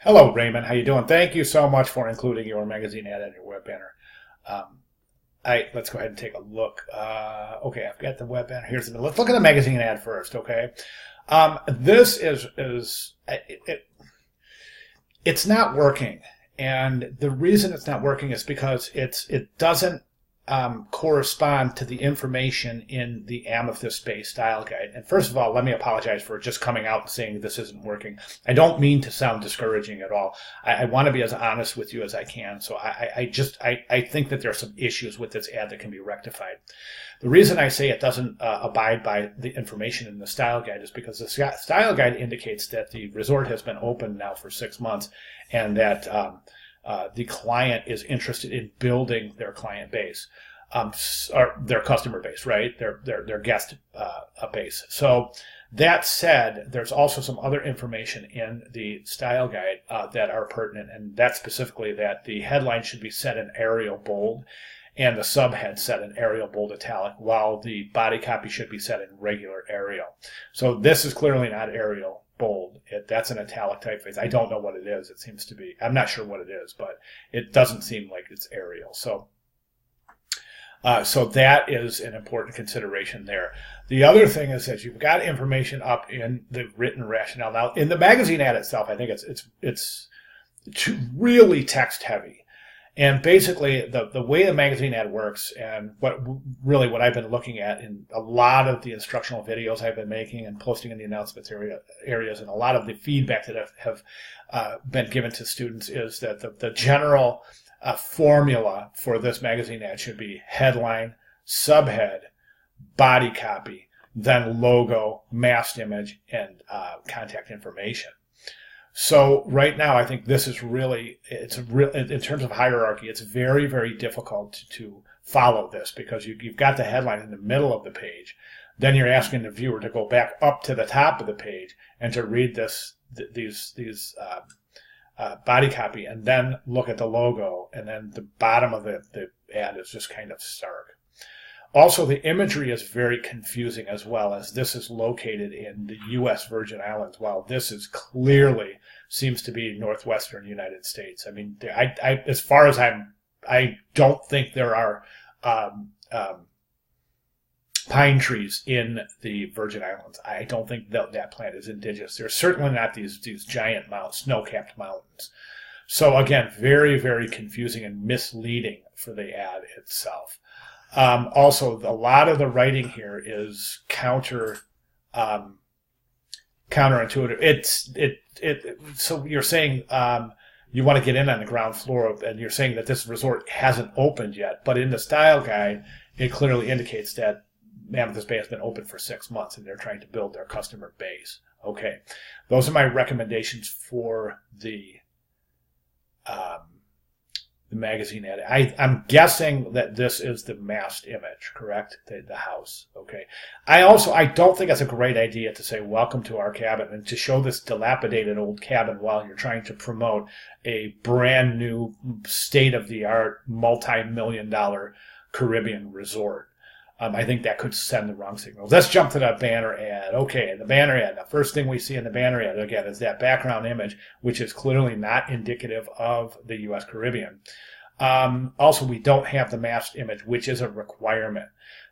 Hello, Raymond. How you doing? Thank you so much for including your magazine ad on your web banner. Um, let's go ahead and take a look. Okay, I've got the web banner. Let's look at the magazine ad first. Okay, this it's not working, and the reason it's not working is because it doesn't correspond to the information in the Amethyst Bay style guide. And first of all, let me apologize for just coming out and saying this isn't working. I don't mean to sound discouraging at all. I want to be as honest with you as I can. So I think that there are some issues with this ad that can be rectified. The reason I say it doesn't abide by the information in the style guide is because the style guide indicates that the resort has been open now for 6 months, and that the client is interested in building their client base, or their customer base, right? Their guest base. So that said, there's also some other information in the style guide that are pertinent, and that's specifically that the headline should be set in Arial bold, and the subhead set in Arial bold italic, while the body copy should be set in regular Arial. So this is clearly not Arial bold. That's an italic typeface. I don't know what it is. It seems to be. I'm not sure what it is, but it doesn't seem like it's Arial. So that is an important consideration there. The other thing is that you've got information up in the written rationale. Now, in the magazine ad itself, I think it's really text heavy. And basically, the way the magazine ad works, and what I've been looking at in a lot of the instructional videos I've been making and posting in the announcements areas, and a lot of the feedback that have been given to students, is that the general formula for this magazine ad should be headline, subhead, body copy, then logo, mast image, and contact information. So right now, I think this is really, in terms of hierarchy, it's very, very difficult to follow this, because you've got the headline in the middle of the page. Then you're asking the viewer to go back up to the top of the page and to read these body copy, and then look at the logo, and then the bottom of the ad is just kind of stark. Also, the imagery is very confusing, as well, as this is located in the U.S. Virgin Islands, while this is clearly seems to be northwestern United States. I mean, as far as I don't think there are pine trees in the Virgin Islands. I don't think that plant is indigenous. There's certainly not these giant snow-capped mountains. So again, very, very confusing and misleading for the ad itself. Also, a lot of the writing here is counterintuitive. So you're saying you want to get in on the ground floor, and you're saying that this resort hasn't opened yet. But in the style guide, it clearly indicates that Amethyst Bay has been open for 6 months, and they're trying to build their customer base. Okay, those are my recommendations for the magazine ad. I'm guessing that this is the mast image, correct? The house. Okay. I don't think it's a great idea to say welcome to our cabin and to show this dilapidated old cabin while you're trying to promote a brand new state-of-the-art multi-million-dollar Caribbean resort. I think that could send the wrong signals. Let's jump to the banner ad. Okay, the banner ad. The first thing we see in the banner ad, again, is that background image, which is clearly not indicative of the U.S. Caribbean. Also, we don't have the mast image, which is a requirement.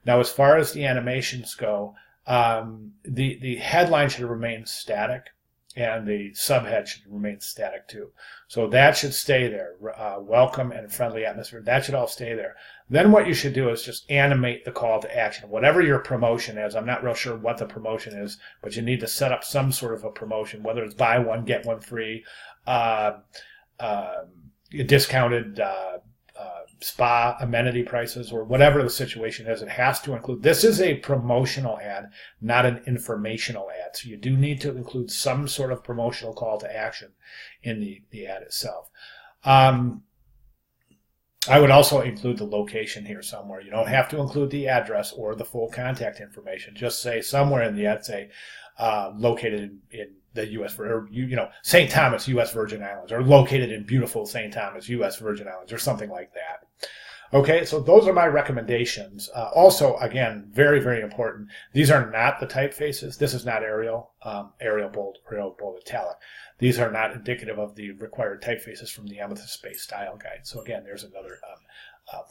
Now, as far as the animations go, the headline should remain static, and the subhead should remain static too. So that should stay there. Welcome and friendly atmosphere. That should all stay there. Then what you should do is just animate the call to action. Whatever your promotion is, I'm not real sure what the promotion is, but you need to set up some sort of a promotion, whether it's buy one, get one free, discounted spa amenity prices, or whatever the situation is. It has to include, this is a promotional ad, not an informational ad. So you do need to include some sort of promotional call to action in the ad itself. I would also include the location here somewhere. You don't have to include the address or the full contact information. Just say somewhere in the ad, say located in the U.S. or St. Thomas, U.S. Virgin Islands, or located in beautiful St. Thomas, U.S. Virgin Islands, or something like that. Okay, so those are my recommendations. Also, again, very, very important. These are not the typefaces. This is not Arial, Arial bold, Arial bold italic. These are not indicative of the required typefaces from the Amethyst Space Style Guide. So again, there's another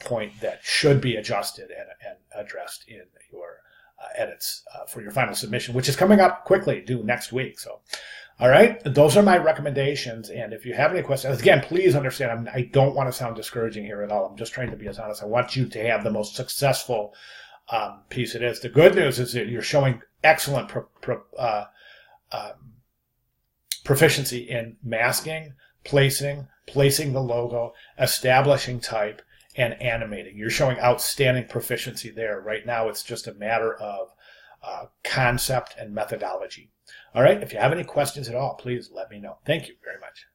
point that should be adjusted and addressed in your edits for your final submission, which is coming up quickly, due next week. So, all right, those are my recommendations. And if you have any questions, again, please understand, I don't want to sound discouraging here at all. I'm just trying to be as honest. I want you to have the most successful piece it is. The good news is that you're showing excellent proficiency in masking, placing the logo, establishing type, and animating. You're showing outstanding proficiency there. Right now, it's just a matter of concept and methodology. All right, if you have any questions at all, please let me know. Thank you very much.